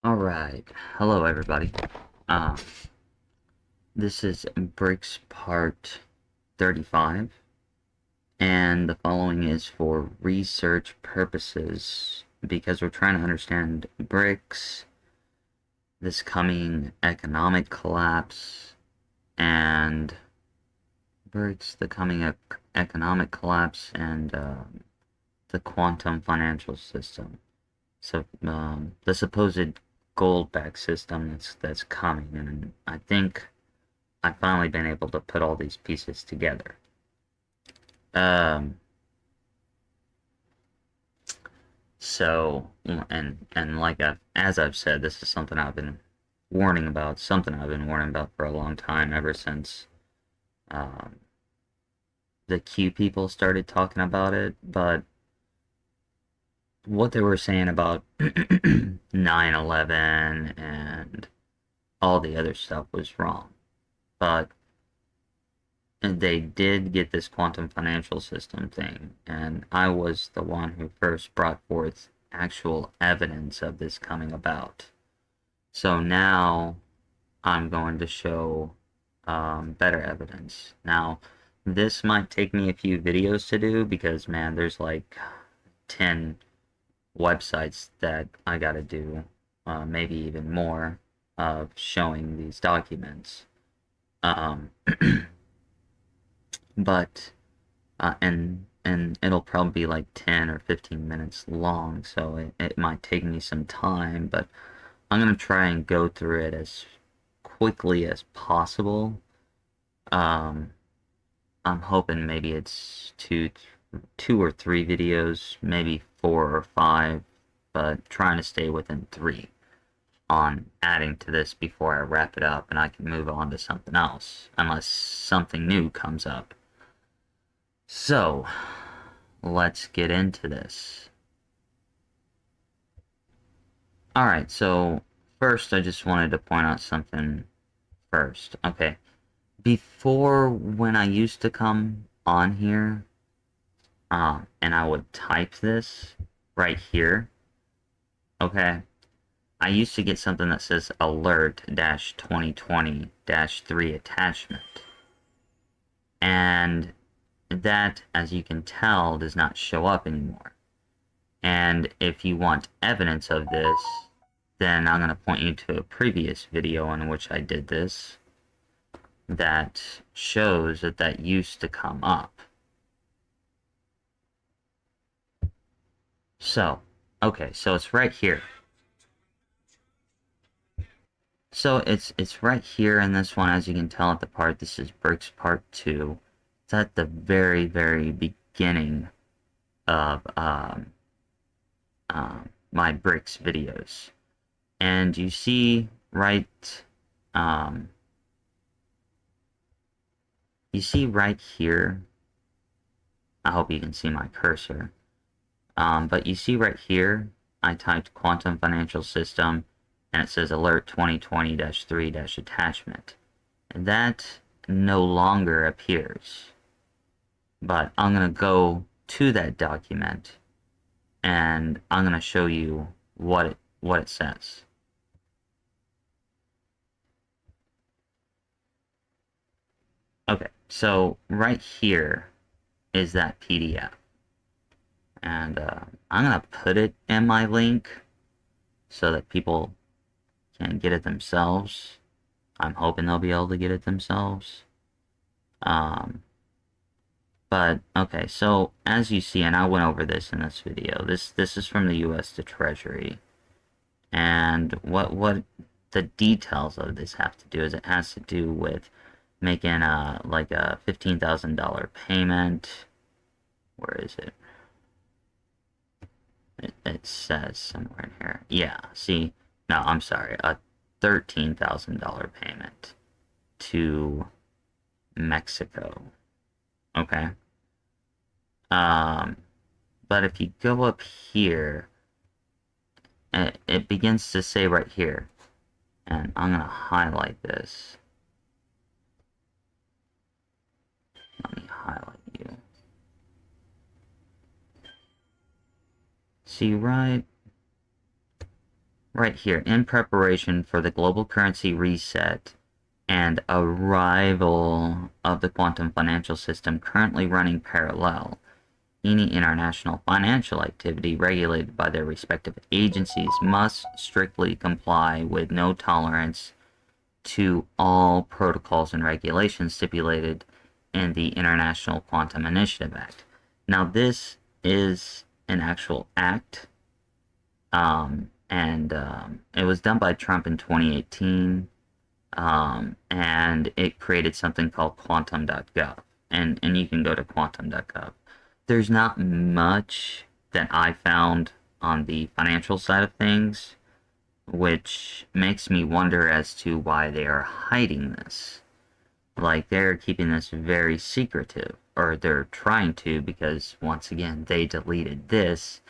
Alright, hello everybody. Um, this is Brics part 35, and the following is for research purposes, because we're trying to understand Brics, this coming economic collapse, and Brics, the coming economic collapse, and the quantum financial system. So the supposed gold-backed system that's coming, and I think I've finally been able to put all these pieces together. Um, so and like as I've said, this is something I've been warning about, something I've been warning about for a long time, ever since um, the Q people started talking about it. But what they were saying about 9/11 and all the other stuff was wrong. But they did get this quantum financial system thing, and I was the one who first brought forth actual evidence of this coming about. So now I'm going to show better evidence. Now, this might take me a few videos to do because, man, there's like 10 websites that I gotta do, maybe even more, of showing these documents. Um, but and it'll probably be like 10 or 15 minutes long, so it might take me some time, but I'm gonna try and go through it as quickly as possible. um I'm hoping maybe it's two or three videos, maybe four or five, but trying to stay within three on adding to this before I wrap it up and I can move on to something else unless something new comes up. So let's get into this. Alright, so first I just wanted to point out something first. Okay, before, when I used to come on here, and I would type this right here, okay, I used to get something that says alert-2020-3 attachment. And that, as you can tell, does not show up anymore. And if you want evidence of this, then I'm going to point you to a previous video in which I did this that shows that that used to come up. So, okay, so it's right here. So it's right here in this one, as you can tell at the part. This is Brics Part 2. It's at the very, very beginning of my Brics videos. And you see um, you see right here, I hope you can see my cursor, but you see right here, I typed quantum financial system, and it says alert 2020-3 attachment. And that no longer appears. But I'm going to go to that document, and I'm going to show you what it says. Okay, so right here is that PDF. And I'm going to put it in my link so that people can get it themselves. I'm hoping they'll be able to get it themselves. But okay, so as you see, and I went over this in this video, this is from the U.S. to Treasury, and what the details of this have to do is it has to do with making like a $15,000 payment. Where is it? It says somewhere in here. Yeah, see, no, I'm sorry, a $13,000 payment to Mexico. Okay. Um, but if you go up here, it begins to say right here, and I'm gonna highlight this. Let me highlight you. See right right here, in preparation for the global currency reset and arrival of the quantum financial system currently running parallel, any international financial activity regulated by their respective agencies must strictly comply with no tolerance to all protocols and regulations stipulated in the International Quantum Initiative Act. Now, this is an actual act, and it was done by Trump in 2018, and it created something called quantum.gov, and you can go to quantum.gov. There's not much that I found on the financial side of things, which makes me wonder as to why they are hiding this. Like, they're keeping this very secretive, or they're trying to, because once again, they deleted this.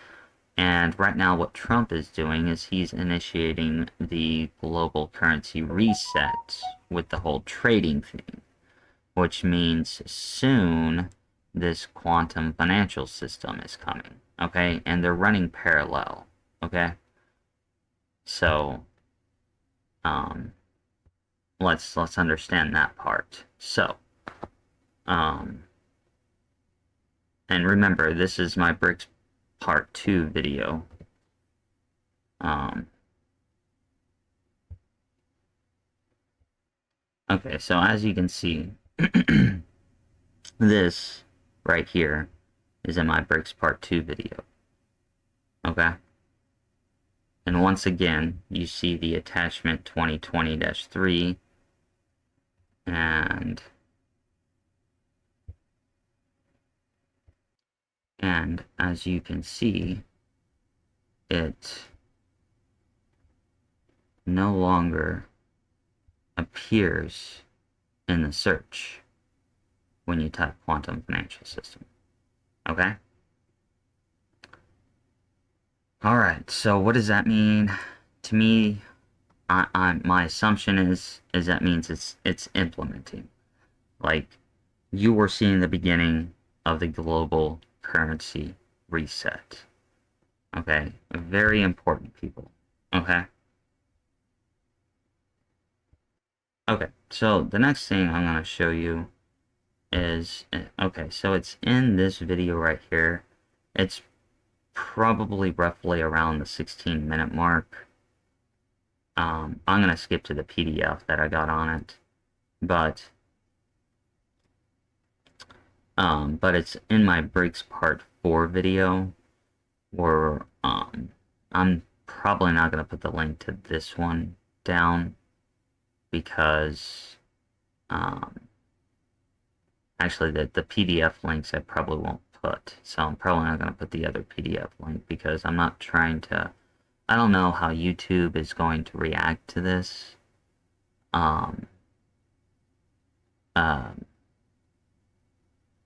And right now, what Trump is doing is he's initiating the global currency reset with the whole trading thing, which means soon this quantum financial system is coming, okay? And they're running parallel, okay? So, um, let's understand that part. So, um, and remember, this is my Brics Part 2 video. Okay, so as you can see, this right here is in my Brics Part 2 video. Okay? And once again, you see the attachment 2020-3 and as you can see, it no longer appears in the search when you type quantum financial system. Okay? Alright, so what does that mean? To me, my assumption is that means it's implementing. Like, you were seeing the beginning of the global currency reset. Okay? Very important, people. Okay? Okay, so the next thing I'm going to show you is, okay, so it's in this video right here. It's probably roughly around the 16-minute mark. I'm going to skip to the PDF that I got on it, but it's in my Brics Part 4 video, where I'm probably not going to put the link to this one down, because actually the PDF links I probably won't put, so I'm probably not going to put the other PDF link, because I'm not trying to, I don't know how YouTube is going to react to this.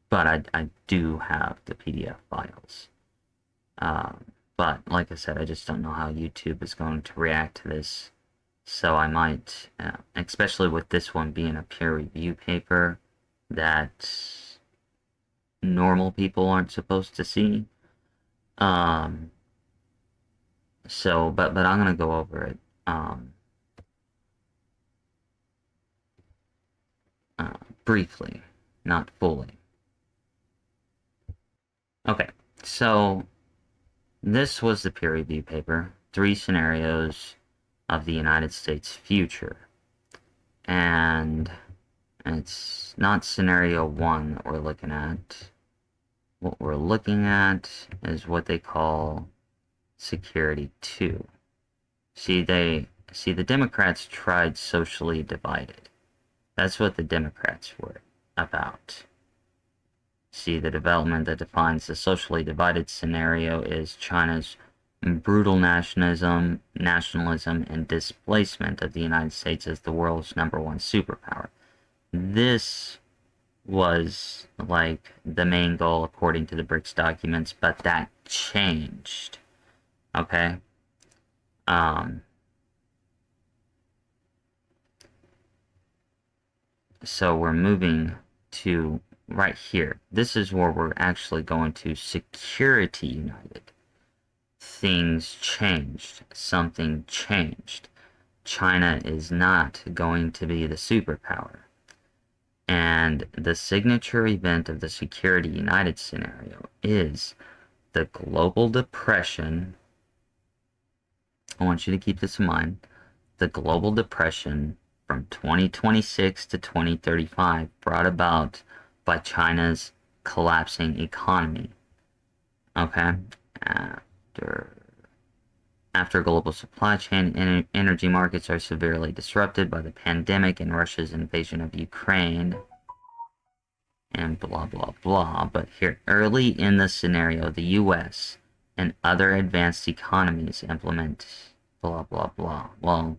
But I do have the PDF files. But like I said, I just don't know how YouTube is going to react to this. So I might, especially with this one being a peer review paper that normal people aren't supposed to see. So, but I'm gonna go over it. Briefly, not fully. Okay, so this was the peer review paper, 3 scenarios of the United States future. And it's not scenario 1 that we're looking at. What we're looking at is what they call security 2. See, the Democrats tried socially divided. That's what the Democrats were about. See, the development that defines the socially divided scenario is China's brutal nationalism, and displacement of the United States as the world's #1 superpower. This was like the main goal according to the Brics documents, but that changed. Okay? So we're moving to right here. This is where we're actually going to security united. things changed. Something changed. China is not going to be the superpower. And the signature event of the Security United scenario is the global depression. I want you to keep this in mind. The global depression from 2026 to 2035 brought about by China's collapsing economy. Okay? After global supply chain and energy markets are severely disrupted by the pandemic and Russia's invasion of Ukraine, and blah blah blah. But here, early in the scenario, the US and other advanced economies implement blah blah blah. Well,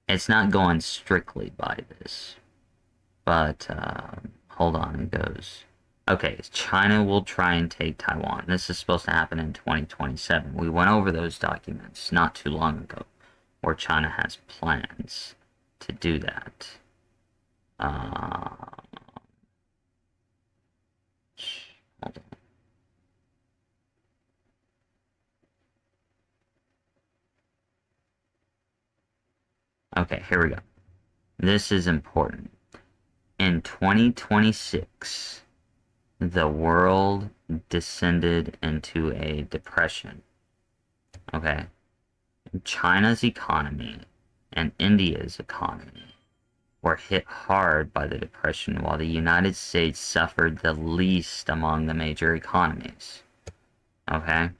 it's not going strictly by this, but hold on, it goes. Okay, China will try and take Taiwan. This is supposed to happen in 2027. We went over those documents not too long ago, where China has plans to do that. Hold on. Okay, here we go. This is important. In 2026, the world descended into a depression. Okay? China's economy and India's economy were hit hard by the depression, while the United States suffered the least among the major economies. Okay?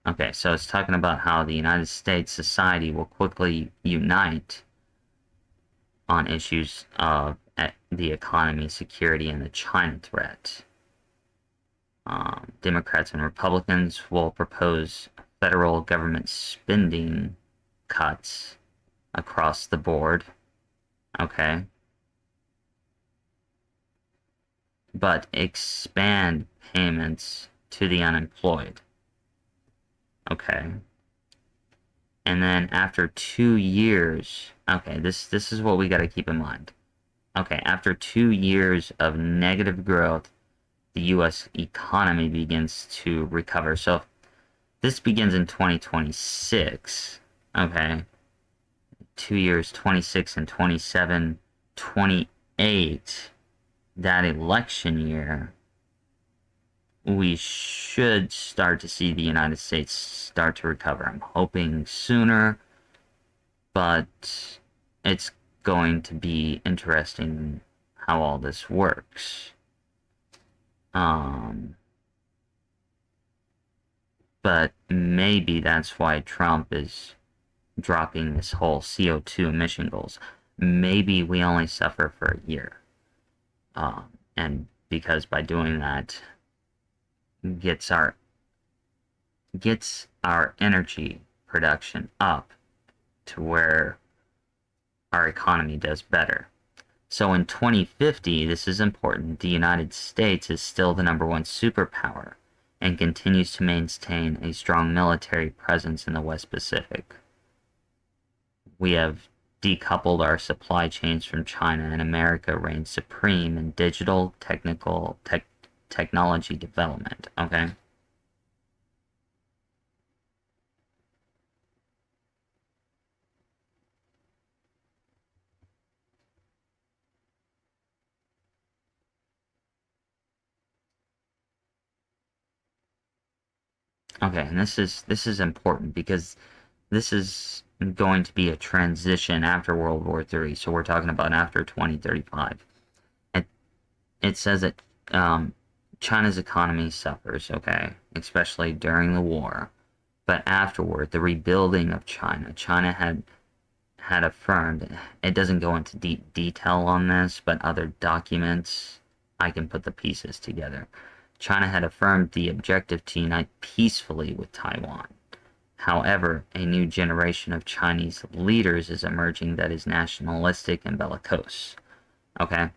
Okay, so it's talking about how the United States society will quickly unite on issues of the economy, security, and the China threat. Democrats and Republicans will propose federal government spending cuts across the board. Okay. But expand payments to the unemployed. Okay. And then after 2 years, okay, this is what we got to keep in mind. Okay, after 2 years of negative growth, the U.S. economy begins to recover. So this begins in 2026. Okay. 2 years, 26 and 27, 28, that election year, we should start to see the United States start to recover. I'm hoping sooner, but it's going to be interesting how all this works. But maybe that's why Trump is dropping this whole CO2 emission goals. Maybe we only suffer for a year. And because by doing that, gets our energy production up to where our economy does better. So in 2050, this is important, the United States is still the #1 superpower and continues to maintain a strong military presence in the West Pacific. We have decoupled our supply chains from China, and America reigns supreme in digital technology development. Okay. Okay, and this is important because this is going to be a transition after World War III. So we're talking about after 2035. It says that China's economy suffers, okay, especially during the war. But afterward, the rebuilding of China had affirmed, it doesn't go into deep detail on this, but other documents, I can put the pieces together. China had affirmed the objective to unite peacefully with Taiwan. However, a new generation of Chinese leaders is emerging that is nationalistic and bellicose. Okay?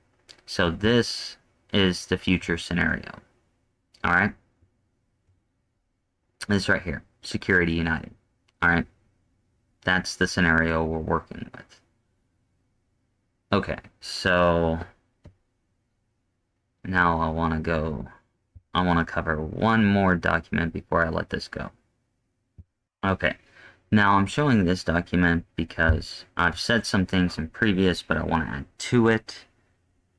So this is the future scenario. Alright? This right here. Security United. Alright? That's the scenario we're working with. Okay, so Now I want to cover one more document before I let this go. Okay, now I'm showing this document because I've said some things in previous, but I want to add to it.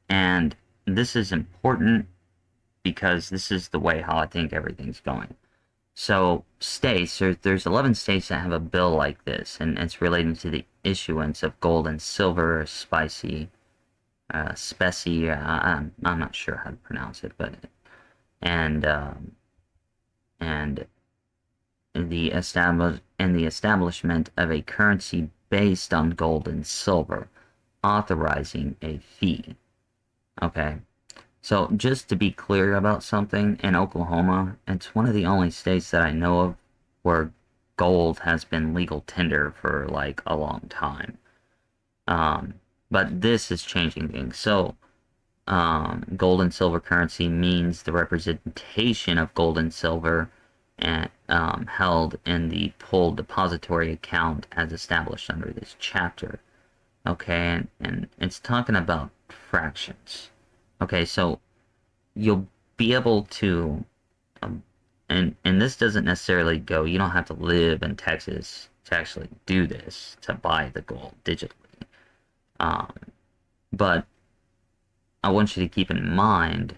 And this is important because this is the way how I think everything's going. So states, there's 11 states that have a bill like this, and it's relating to the issuance of gold and silver, specie, I'm not sure how to pronounce it, but, and, and the establishment of a currency based on gold and silver, authorizing a fee. Okay. So just to be clear about something, in Oklahoma, it's one of the only states that I know of where gold has been legal tender for like a long time. Um, but this is changing things. So, gold and silver currency means the representation of gold and silver and held in the pooled depository account as established under this chapter. Okay, and it's talking about fractions. Okay, so you'll be able to, um, and this doesn't necessarily go, you don't have to live in Texas to actually do this, to buy the gold digitally. Um, but I want you to keep in mind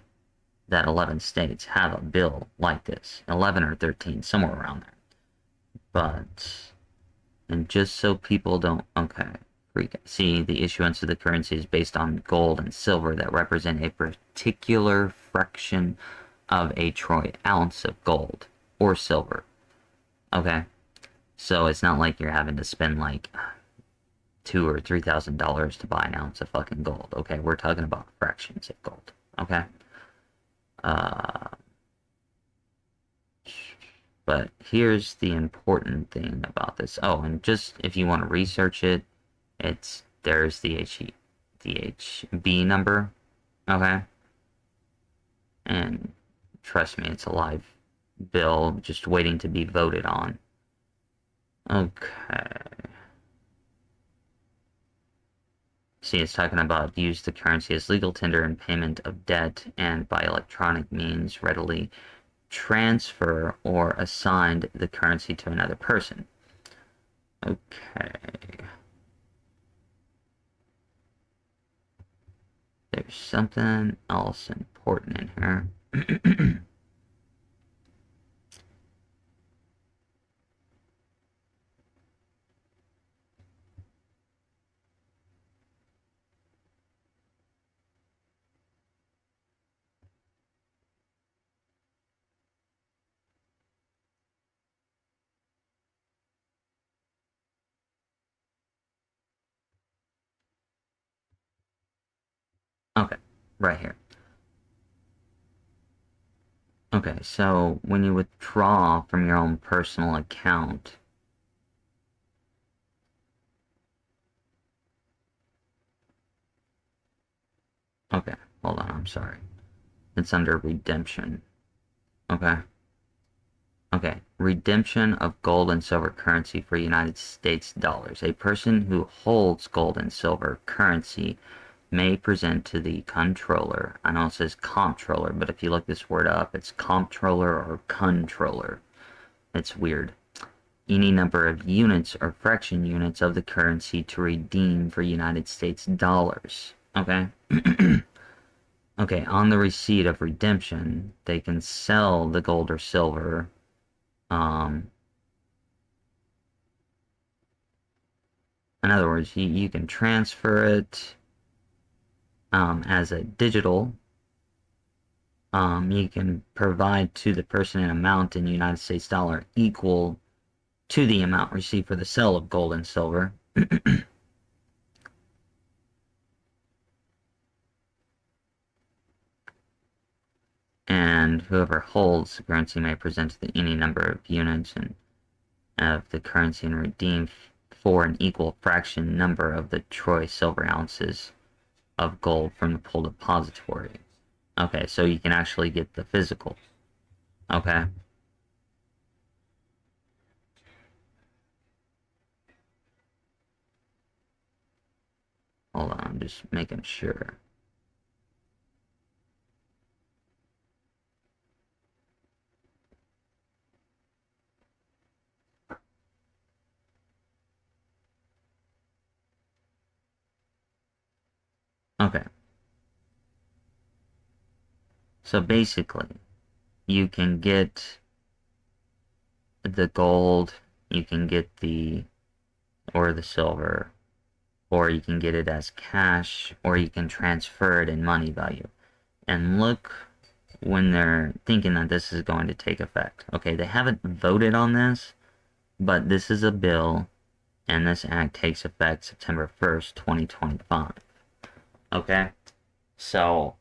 that 11 states have a bill like this, 11 or 13, somewhere around there. But, and just so people don't, okay, see, the issuance of the currency is based on gold and silver that represent a particular fraction of a troy ounce of gold or silver. Okay, so it's not like you're having to spend like $2,000 or $3,000 to buy an ounce of fucking gold. Okay, we're talking about fractions of gold. Okay, uh, but here's the important thing about this. Oh, and just if you want to research it, there's the HB number. Okay, and trust me, it's a live bill just waiting to be voted on. Okay. See, it's talking about use the currency as legal tender in payment of debt and by electronic means readily transfer or assign the currency to another person. Okay. There's something else important in here. Okay, right here. Okay, so when you withdraw from your own personal account, okay, hold on, I'm sorry. It's under redemption. Okay. Okay, redemption of gold and silver currency for United States dollars. A person who holds gold and silver currency may present to the controller. I know it says comptroller, but if you look this word up, it's comptroller or controller. It's weird. Any number of units or fraction units of the currency to redeem for United States dollars. Okay? Okay, on the receipt of redemption, they can sell the gold or silver. Um, in other words, you can transfer it as a digital. You can provide to the person an amount in United States dollar equal to the amount received for the sale of gold and silver. And whoever holds the currency may present any number of units of the currency and redeem for an equal fraction number of the troy silver ounces of gold from the pool depository. Okay, so you can actually get the physical. Okay. Hold on, I'm just making sure. Okay. So basically, you can get the gold, you can get or the silver, or you can get it as cash, or you can transfer it in money value. And look when they're thinking that this is going to take effect. Okay, they haven't voted on this, but this is a bill, and this act takes effect September 1st, 2025. Okay? So,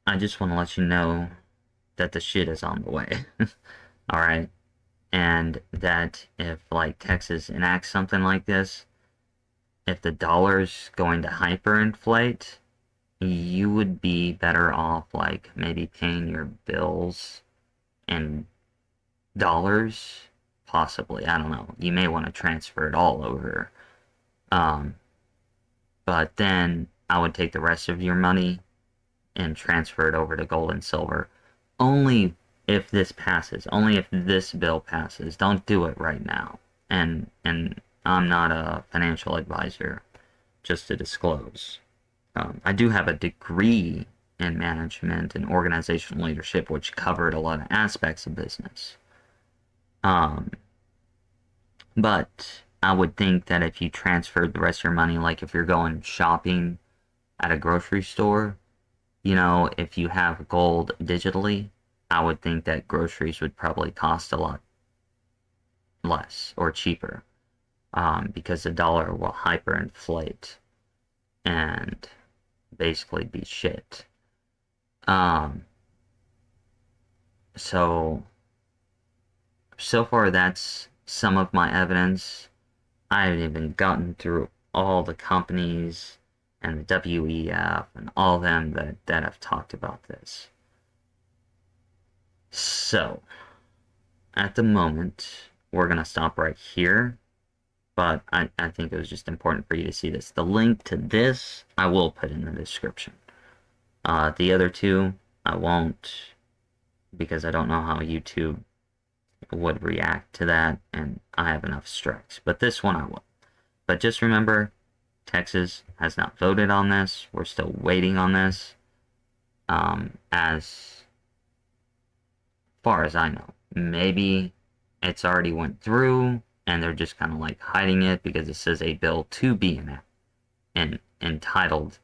I just want to let you know that the shit is on the way. Alright? And that if, like, Texas enacts something like this, if the dollar's going to hyperinflate, you would be better off, like, maybe paying your bills in dollars, possibly. I don't know. You may want to transfer it all over. Um, but then I would take the rest of your money and transfer it over to gold and silver. Only if this passes. Only if this bill passes. Don't do it right now. And I'm not a financial advisor, just to disclose. I do have a degree in management and organizational leadership, which covered a lot of aspects of business. But I would think that if you transferred the rest of your money, like if you're going shopping at a grocery store, if you have gold digitally, I would think that groceries would probably cost a lot less or cheaper, because the dollar will hyperinflate and basically be shit. Um, so far that's some of my evidence. I haven't even gotten through all the companies and the WEF and all them that have talked about this. So, at the moment, we're going to stop right here, but I think it was just important for you to see this. The link to this, I will put in the description. The other two, I won't, because I don't know how YouTube would react to that, and I have enough strikes. But this one I will. But just remember, Texas has not voted on this. We're still waiting on this. As far as I know, maybe it's already went through, and they're just kind of like hiding it because it says a bill to be entitled.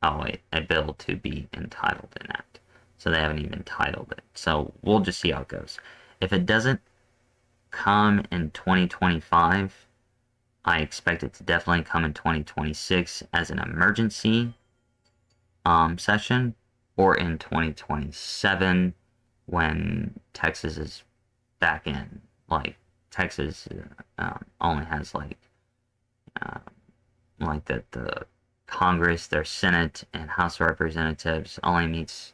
Oh wait, a bill to be entitled enact. So they haven't even titled it. So we'll just see how it goes. If it doesn't come in 2025, I expect it to definitely come in 2026 as an emergency session, or in 2027 when Texas is back in. Like, Texas only has the Congress, their Senate and House of Representatives only meets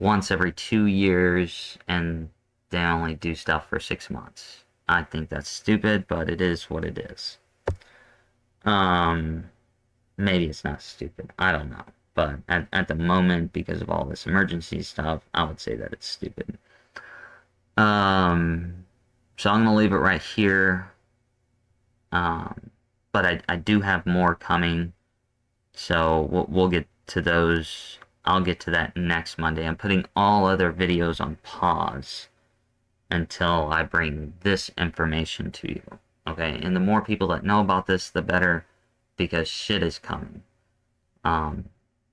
once every 2 years, and they only do stuff for 6 months. I think that's stupid, but it is what it is. Maybe it's not stupid. I don't know. But at the moment, because of all this emergency stuff, I would say that it's stupid. So I'm going to leave it right here. But I do have more coming. So we'll get to those. I'll get to that next Monday. I'm putting all other videos on pause until I bring this information to you. Okay? And the more people that know about this, the better, because shit is coming.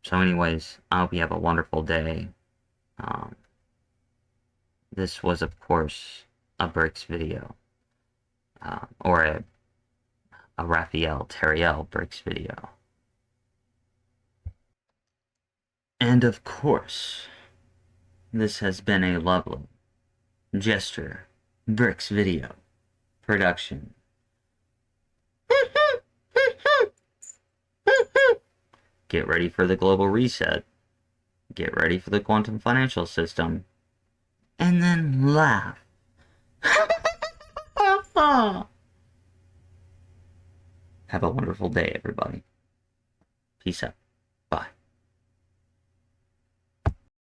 So anyways, I hope you have a wonderful day. This was, of course, a Brics video. Or a Raphael Terriel Brics video. And of course, this has been a lovely Gesture Brics video production. Get ready for the global reset. Get ready for the quantum financial system. And then laugh. Have a wonderful day, everybody. Peace out.